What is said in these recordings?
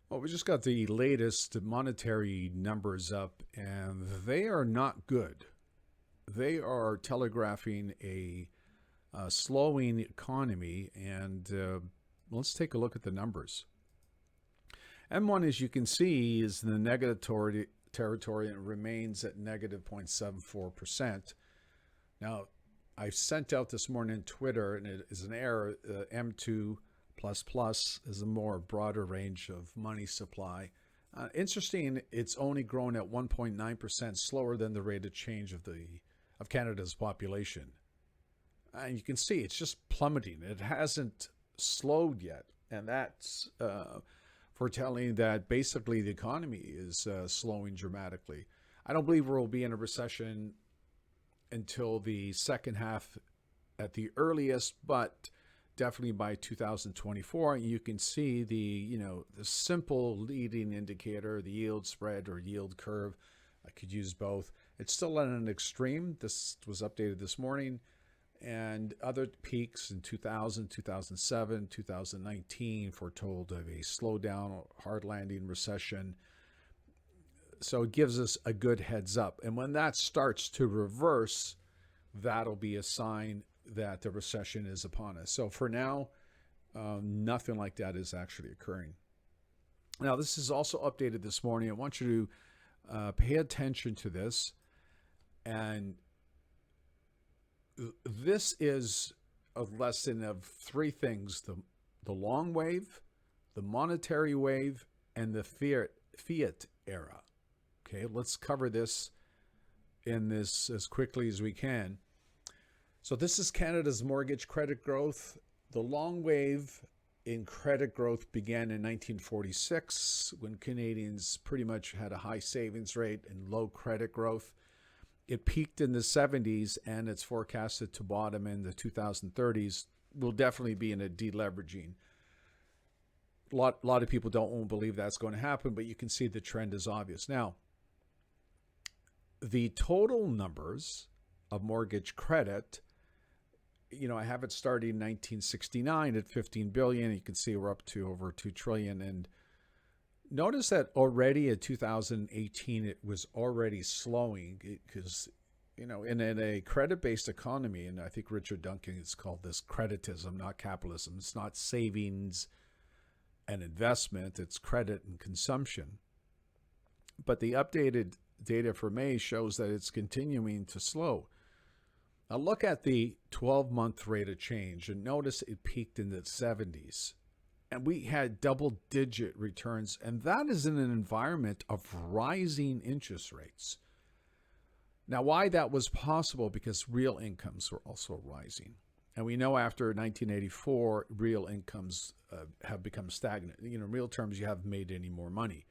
Well, we just got the latest monetary numbers up, and they are not good. They are telegraphing a slowing economy, and let's take a look at the numbers. M1, as you can see, is in the negative territory and remains at negative 0.74%. Now, I sent out this morning on Twitter, and it is an error. M2 plus plus is a more broader range of money supply. Interesting, it's only grown at 1.9% slower than the rate of change of Canada's population. And you can see it's just plummeting. It hasn't slowed yet, and that's foretelling that basically the economy is slowing dramatically. I don't believe we'll be in a recession until the second half at the earliest, but definitely by 2024. And you can see the simple leading indicator, the yield spread or yield curve. I could use both. It's still at an extreme. This was updated this morning. And other peaks in 2000, 2007, 2019 foretold of a slowdown, hard landing recession. So it gives us a good heads up. And when that starts to reverse, that'll be a sign that the recession is upon us. So for now, nothing like that is actually occurring. Now, this is also updated this morning. I want you to pay attention to this. And this is a lesson of three things: the long wave, the monetary wave, and the fiat era. Okay, let's cover this in this as quickly as we can. So this is Canada's mortgage credit growth. The long wave in credit growth began in 1946 when Canadians pretty much had a high savings rate and low credit growth. It peaked in the 70s, and it's forecasted to bottom in the 2030s. We'll definitely be in a deleveraging. A lot of people won't believe that's going to happen, but you can see the trend is obvious. Now, the total numbers of mortgage credit, I have it starting in 1969 at 15 billion. You can see we're up to over 2 trillion. And notice that already in 2018, it was already slowing because, in a credit-based economy, and I think Richard Duncan has called this creditism, not capitalism. It's not savings and investment. It's credit and consumption. But the updated data for May shows that it's continuing to slow. Now look at the 12-month rate of change and notice it peaked in the 70s. And we had double-digit returns, and that is in an environment of rising interest rates. Now, why that was possible? Because real incomes were also rising. And we know after 1984, real incomes have become stagnant. In real terms, you haven't made any more money.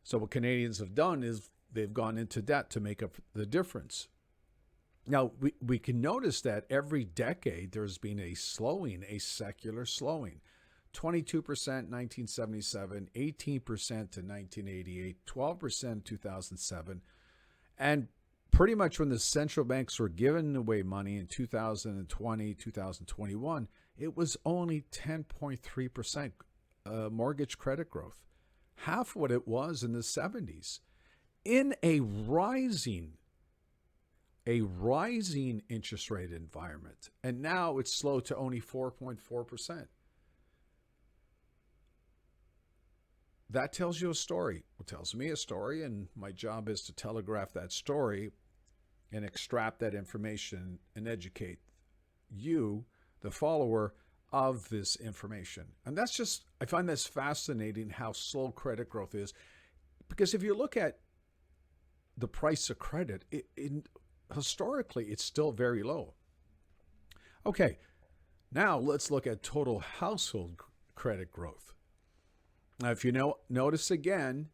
So what Canadians have done is they've gone into debt to make up the difference. Now, we can notice that every decade there's been a slowing, a secular slowing. 22% 1977, 18% to 1988, 12% in 2007. And pretty much when the central banks were giving away money in 2020, 2021, it was only 10.3% mortgage credit growth. Half what it was in the 70s. In a rising interest rate environment. And now it's slowed to only 4.4%. That tells you a story. It tells me a story, and my job is to telegraph that story and extract that information and educate you, the follower, of this information. And I find this fascinating how slow credit growth is. Because if you look at the price of credit, historically, it's still very low. Okay, now let's look at total household credit growth. Now, if you notice again,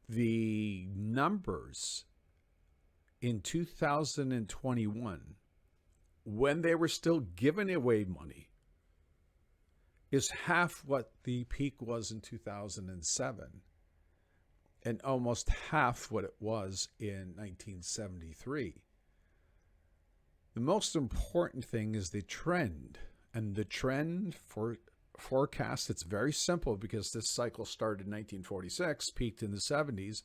the numbers in 2021, when they were still giving away money, is half what the peak was in 2007 and almost half what it was in 1973. The most important thing is the trend, and the trend for forecast, it's very simple because this cycle started in 1946, peaked in the 70s.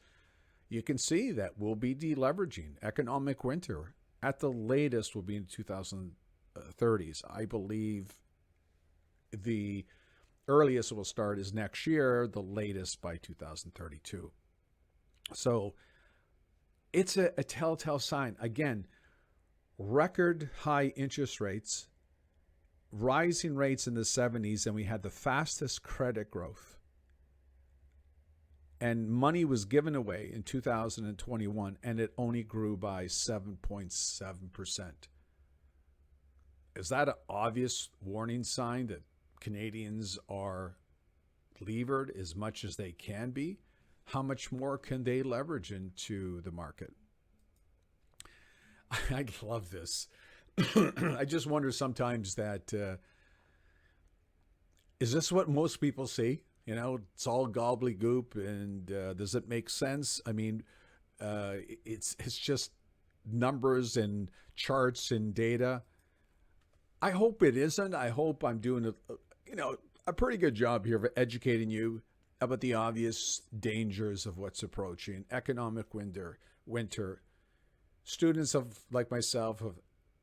You can see that we'll be deleveraging. Economic winter at the latest will be in 2030s. I believe the earliest it will start is next year, the latest by 2032. So it's a telltale sign. Again, record high interest rates, rising rates in the 70s, and we had the fastest credit growth. And money was given away in 2021, and it only grew by 7.7%. Is that an obvious warning sign that Canadians are levered as much as they can be? How much more can they leverage into the market? I love this. I just wonder sometimes that, is this what most people see? You know, it's all gobbledygook, and does it make sense? I mean, it's just numbers and charts and data. I hope it isn't. I hope I'm doing a pretty good job here of educating you about the obvious dangers of what's approaching. Economic winter. Students of, like myself, of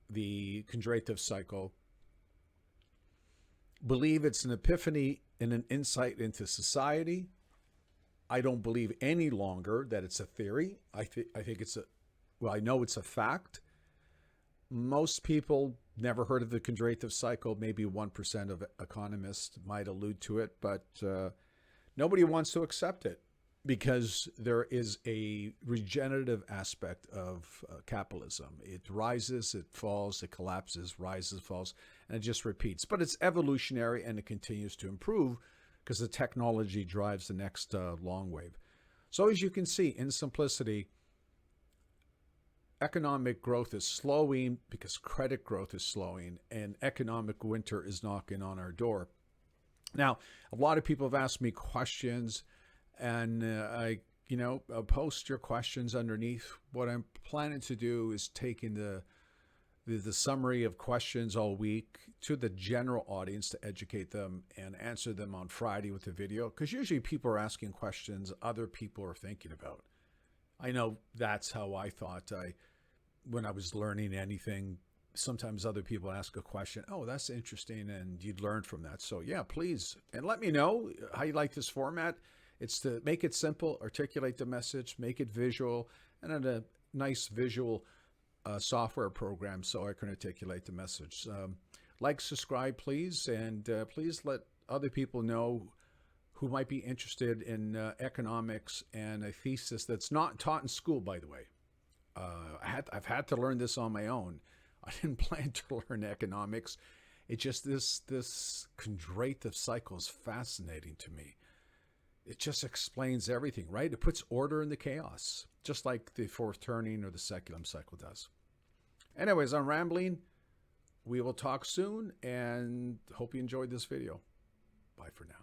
the Kondrativ cycle believe it's an epiphany and an insight into society. I don't believe any longer that it's a theory. I think it's I know it's a fact. Most people never heard of the Kondrativ cycle. Maybe 1% of economists might allude to it, but nobody wants to accept it because there is a regenerative aspect of capitalism. It rises, it falls, it collapses, rises, falls, and it just repeats. But it's evolutionary, and it continues to improve because the technology drives the next long wave. So as you can see, in simplicity, economic growth is slowing because credit growth is slowing, and economic winter is knocking on our door. Now, a lot of people have asked me questions, and I'll post your questions underneath. What I'm planning to do is taking the summary of questions all week to the general audience to educate them and answer them on Friday with the video, because usually people are asking questions other people are thinking about. I know that's how I thought when I was learning anything. Sometimes other people ask a question, oh, that's interesting, and you'd learn from that. So yeah, please, and let me know how you like this format. It's to make it simple, articulate the message, make it visual, and in a nice visual software program so I can articulate the message. Like, subscribe, please, and please let other people know who might be interested in economics and a thesis that's not taught in school, by the way. I've had to learn this on my own. I didn't plan to learn economics. It just, this Kondrativ cycle is fascinating to me. It just explains everything, right? It puts order in the chaos, just like the fourth turning or the seculum cycle does. Anyways, I'm rambling. We will talk soon, and hope you enjoyed this video. Bye for now.